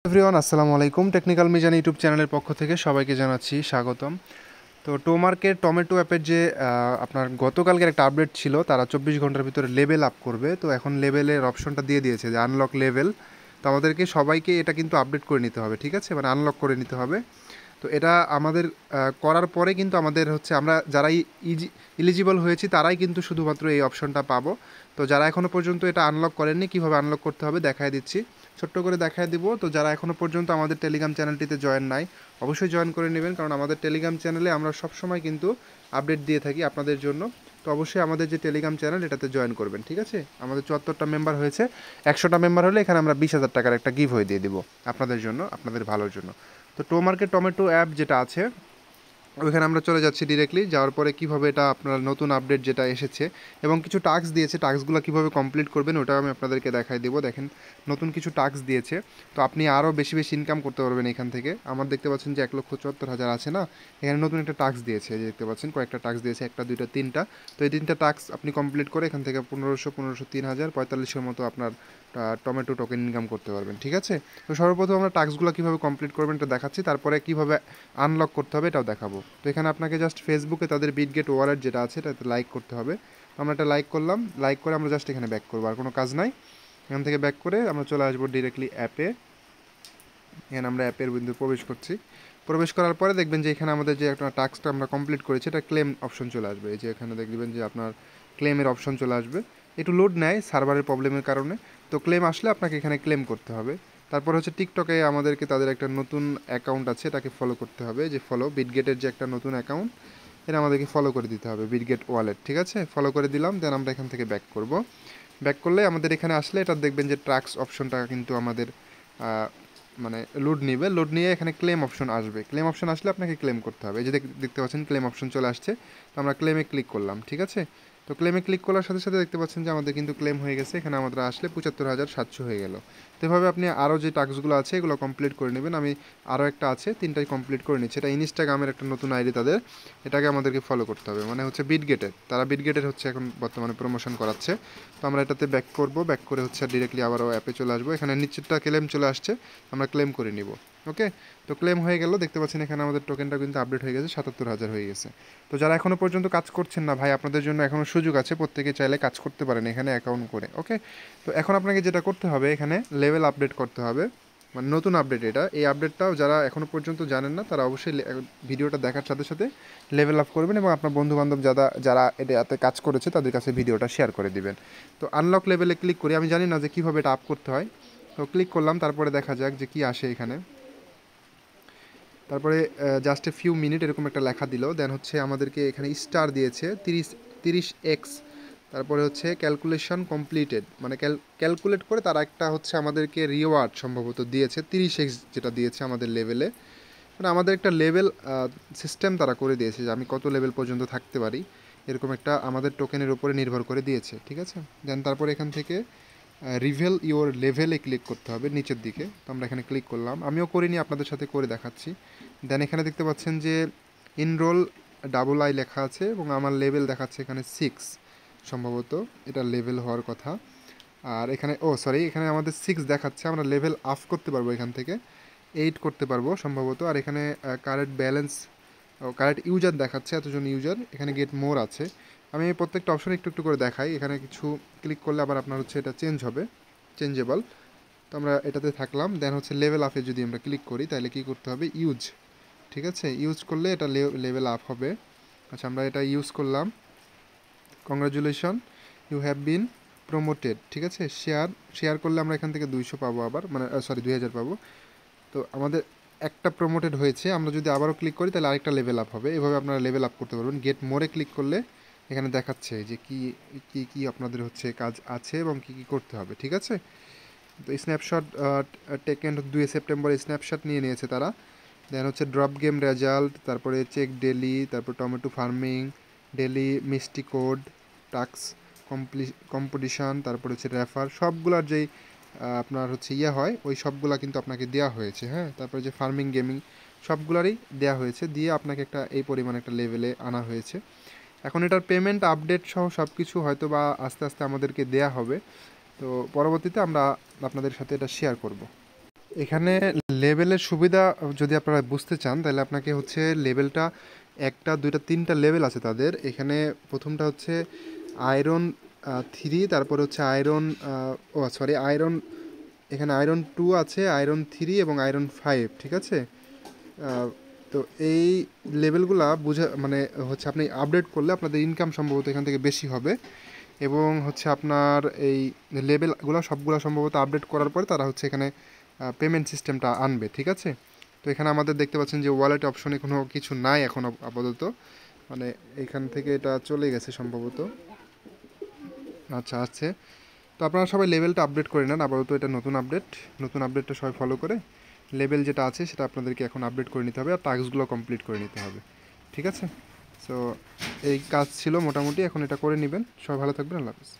Everyone, আসসালামু আলাইকুম। Technical Mizan YouTube চ্যানেলের পক্ষ থেকে সবাইকে জানাচ্ছি স্বাগতম। তো টোমার্কের টমেটো অ্যাপের যে আপনার গতকালকের একটা আপডেট ছিল, তারা 24 ঘন্টার ভিতরে লেভেল আপ করবে। তো এখন লেভেলের অপশনটা দিয়ে দিয়েছে যে আনলক লেভেল। তো আমাদেরকে সবাইকে এটা কিন্তু আপডেট করে নিতে হবে, ঠিক আছে, মানে আনলক করে নিতে হবে। তো এটা আমাদের করার পরে কিন্তু আমাদের হচ্ছে আমরা যারাই ইলিজিবল হয়েছি তারাই কিন্তু শুধুমাত্র এই অপশনটা পাবো। তো যারা এখনও পর্যন্ত এটা আনলক করেননি, কীভাবে আনলক করতে হবে দেখায় দিচ্ছি, ছোট্ট করে দেখায় দিব। তো যারা এখনও পর্যন্ত আমাদের টেলিগ্রাম চ্যানেলটিতে জয়েন নাই, অবশ্যই জয়েন করে নেবেন, কারণ আমাদের টেলিগ্রাম চ্যানেলে আমরা সবসময় কিন্তু আপডেট দিয়ে থাকি আপনাদের জন্য। তো অবশ্যই আমাদের যে টেলিগ্রাম চ্যানেল এটাতে জয়েন করবেন, ঠিক আছে। আমাদের 74টা মেম্বার হয়েছে, 100টা মেম্বার হলে এখানে আমরা 20,000 টাকার একটা গিভ হয়ে দিয়ে দিব আপনাদের জন্য, আপনাদের ভালোর জন্য। তো টোমার্কেট টমেটো অ্যাপ যেটা আছে ওইখানে আমরা চলে যাচ্ছি ডিরেক্টলি। যাওয়ার পরে কীভাবে এটা আপনার নতুন আপডেট যেটা এসেছে এবং কিছু টাস্ক দিয়েছে, টাস্কগুলো কীভাবে কমপ্লিট করবেন ওটাও আমি আপনাদেরকে দেখাই দেবো। দেখেন, নতুন কিছু টাস্ক দিয়েছে। তো আপনি আরও বেশি বেশি ইনকাম করতে পারবেন এখান থেকে। আমার দেখতে পাচ্ছেন যে 1,74,000 আছে না, এখানে নতুন একটা টাস্ক দিয়েছে, যে দেখতে পাচ্ছেন কয়েকটা টাস্ক দিয়েছে, একটা দুইটা তিনটা। তো এই তিনটা টাস্ক আপনি কমপ্লিট করে এখান থেকে 1500, 3,000, 4500 মতো আপনার টমেটো টোকেন ইনকাম করতে পারবেন, ঠিক আছে। তো সর্বপ্রথম আমরা টাস্কগুলো কীভাবে কমপ্লিট করবেন এটা দেখাচ্ছি, তারপরে কীভাবে আনলক করতে হবে এটাও দেখাবো। তো এখানে আপনাকে জাস্ট ফেসবুকে তাদের বিটগেট ওয়ালেট যেটা আছে এটাতে লাইক করতে হবে। তো আমরা এটা লাইক করলাম, লাইক করে আমরা জাস্ট এখানে ব্যাক করবো, আর কোনো কাজ নাই। এখান থেকে ব্যাক করে আমরা চলে আসবো ডিরেক্টলি অ্যাপে। এখানে আমরা অ্যাপের বিন্দু প্রবেশ করছি। প্রবেশ করার পরে দেখবেন যে এখানে আমাদের যে একটা টাস্কটা আমরা কমপ্লিট করেছি এটা ক্লেম অপশন চলে আসবে। এই যে এখানে দেখবেন যে আপনার ক্লেমের অপশন চলে আসবে। একটু লোড নেয় সার্ভারের প্রবলেমের কারণে। তো ক্লেম আসলে আপনাকে এখানে ক্লেম করতে হবে। তারপর হচ্ছে টিকটকে আমাদেরকে তাদের একটা নতুন অ্যাকাউন্ট আছে, এটাকে ফলো করতে হবে। যে ফলো বিটগেটের যে একটা নতুন অ্যাকাউন্ট, এটা আমাদেরকে ফলো করে দিতে হবে, বিটগেট ওয়ালেট, ঠিক আছে। ফলো করে দিলাম, দেন আমরা এখান থেকে ব্যাক করব। ব্যাক করলে আমাদের এখানে আসলে এটা দেখবেন যে ট্রাক্স অপশনটা কিন্তু আমাদের মানে লোড নিবে, লোড নিয়ে এখানে ক্লেম অপশন আসবে। ক্লেম অপশন আসলে আপনাকে ক্লেম করতে হবে। এই যে দেখতে পাচ্ছেন ক্লেম অপশন চলে আসছে। তো আমরা ক্লেমে ক্লিক করলাম, ঠিক আছে। তো ক্লেমে ক্লিক করার সাথে সাথে দেখতে পাচ্ছেন যে আমাদের কিন্তু ক্লেম হয়ে গেছে। এখানে আমাদের আসলে 75,700 হয়ে গেল। তো এভাবে আপনি আরও যে টাস্কগুলো আছে এগুলো কমপ্লিট করে নেবেন। আমি আরও একটা আছে, তিনটাই কমপ্লিট করে নিচ্ছি। এটা ইনস্টাগ্রামের একটা নতুন আইডি তাদের, এটাকে আমাদেরকে ফলো করতে হবে, মানে হচ্ছে বিটগেটের, তারা বিটগেটের হচ্ছে এখন বর্তমানে প্রমোশন করাচ্ছে। তো আমরা এটাতে ব্যাক করব, ব্যাক করে হচ্ছে ডিরেক্টলি আবারও অ্যাপে চলে আসবো। এখানে নিচেরটা ক্লেম চলে আসছে, আমরা ক্লেম করে নিব। ওকে, তো ক্লেম হয়ে গেল। দেখতে পাচ্ছেন এখানে আমাদের টোকেনটা কিন্তু আপডেট হয়ে গেছে, 77,000 হয়ে গেছে। তো যারা এখনও পর্যন্ত কাজ করছেন না ভাই, আপনাদের জন্য এখনও সুযোগ আছে, প্রত্যেকে চাইলে কাজ করতে পারেন এখানে অ্যাকাউন্ট করে। ওকে, তো এখন আপনাকে যেটা করতে হবে এখানে লেভেল আপডেট করতে হবে, মানে নতুন আপডেট এটা। এই আপডেটটাও যারা এখনও পর্যন্ত জানেন না তারা অবশ্যই ভিডিওটা দেখার সাথে সাথে লেভেল আপ করবেন এবং আপনার বন্ধুবান্ধব যারা যারা এটাতে কাজ করেছে তাদের কাছে ভিডিওটা শেয়ার করে দিবেন। তো আনলক লেভেলে ক্লিক করি, আমি জানি না যে কীভাবে এটা আপ করতে হয়। তো ক্লিক করলাম, তারপরে দেখা যাক যে কী আসে এখানে। তারপরে জাস্ট এ ফিউ মিনিট এরকম একটা লেখা দিল। দেন হচ্ছে আমাদেরকে এখানে স্টার দিয়েছে 30x। তারপরে হচ্ছে ক্যালকুলেশন কমপ্লিটেড, মানে ক্যালকুলেট করে তারা একটা হচ্ছে আমাদেরকে রিওয়ার্ড সম্ভবত দিয়েছে 30x, যেটা দিয়েছে আমাদের লেভেলে। মানে আমাদের একটা লেভেল সিস্টেম তারা করে দিয়েছে যে আমি কত লেভেল পর্যন্ত থাকতে পারি, এরকম একটা আমাদের টোকেনের উপরে নির্ভর করে দিয়েছে, ঠিক আছে। দেন তারপরে এখান থেকে রিভেল ইওর লেভেলে ক্লিক করতে হবে নিচের দিকে। তো আমরা এখানে ক্লিক করলাম, আমিও করিনি, আপনাদের সাথে করে দেখাচ্ছি। দেন এখানে দেখতে পাচ্ছেন যে ইনরোল I লেখা আছে এবং আমার লেভেল দেখাচ্ছে এখানে 6 সম্ভবত, এটা লেভেল হওয়ার কথা। আর এখানে সরি, এখানে আমাদের 6 দেখাচ্ছে, আমরা লেভেল আপ করতে পারবো এখান থেকে, 8 করতে পারবো সম্ভবত। আর এখানে কারেন্ট ব্যালেন্স, কারেন্ট ইউজার দেখাচ্ছে, এতজন ইউজার। এখানে গেট মোর আছে। আমি প্রত্যেকটা অপশন একটু একটু করে দেখাই। এখানে কিছু ক্লিক করলে আবার আপনার হচ্ছে এটা চেঞ্জ হবে, চেঞ্জেবল। তো আমরা এটাতে থাকলাম। দেন হচ্ছে লেভেল আপে যদি আমরা ক্লিক করি তাহলে কী করতে হবে, ইউজ, ঠিক আছে। ইউজ করলে এটা লেভেল আপ হবে। আচ্ছা, আমরা এটা ইউজ করলাম। Congratulation, you have been promoted, ঠিক আছে। শেয়ার করলে আমরা এখান থেকে 200 পাবো, আবার মানে সরি 2,000 পাবো। তো আমাদের একটা প্রমোটেড হয়েছে, আমরা যদি আবারও ক্লিক করি তাহলে আরেকটা লেভেল আপ হবে। এভাবে আপনারা লেভেল আপ করতে পারবেন। গেট মোরে ক্লিক করলে এখানে দেখাচ্ছে যে কী কী কী আপনাদের হচ্ছে কাজ আছে এবং কী কী করতে হবে, ঠিক আছে। তো স্ন্যাপশট টেকেন 2 সেপ্টেম্বর স্ন্যাপশট নিয়ে নিয়েছে তারা। দেন হচ্ছে ড্রপ গেম রেজাল্ট, তারপরে চেক ডেলি, তারপর টমেটো ফার্মিং ডেলি, মিষ্টি কোড, টাস্ক কম্পিটিশান, তারপর হচ্ছে রেফার, সবগুলার যেই আপনার হচ্ছে হয় ওই সবগুলা কিন্তু আপনাকে দেওয়া হয়েছে। হ্যাঁ, তারপরে যে ফার্মিং গেমিং সবগুলারই দেওয়া হয়েছে, দিয়ে আপনাকে একটা এই পরিমাণ একটা লেভেলে আনা হয়েছে। এখন এটার পেমেন্ট আপডেট সহ সব কিছু হয়তো বা আস্তে আস্তে আমাদেরকে দেয়া হবে। তো পরবর্তীতে আমরা আপনাদের সাথে এটা শেয়ার করব। এখানে লেবেলের সুবিধা যদি আপনারা বুঝতে চান তাহলে আপনাকে হচ্ছে লেবেলটা একটা দুইটা তিনটা লেভেল আছে তাদের। এখানে প্রথমটা হচ্ছে আয়রন 3, তারপরে হচ্ছে আয়রন সরি আয়রন, এখানে আয়রন 2 আছে, আয়রন 3 এবং আয়রন 5, ঠিক আছে। আহ, তো এই লেভেলগুলা বুঝা মানে হচ্ছে আপনি আপডেট করলে আপনাদের ইনকাম সম্ভবত এখান থেকে বেশি হবে। এবং হচ্ছে আপনার এই লেভেলগুলো সবগুলো সম্ভবত আপডেট করার পরে তারা হচ্ছে এখানে পেমেন্ট সিস্টেমটা আনবে, ঠিক আছে। তো এখানে আমাদের দেখতে পাচ্ছেন যে ওয়ালেট অপশনে কোনো কিছু নাই এখন আপাতত, মানে এখান থেকে এটা চলে গেছে সম্ভবত। আচ্ছা আছে। তো আপনারা সবাই লেভেলটা আপডেট করে নেন আপাতত, এটা নতুন আপডেট। নতুন আপডেটটা সবাই ফলো করে লেভেল যেটা আছে সেটা আপনাদেরকে এখন আপডেট করে নিতে হবে আর টাস্কগুলো কমপ্লিট করে নিতে হবে, ঠিক আছে। সো এই কাজ ছিল মোটামুটি, এখন এটা করে নেবেন। সবাই ভালো থাকবেন, আল্লাহ হাফিজ।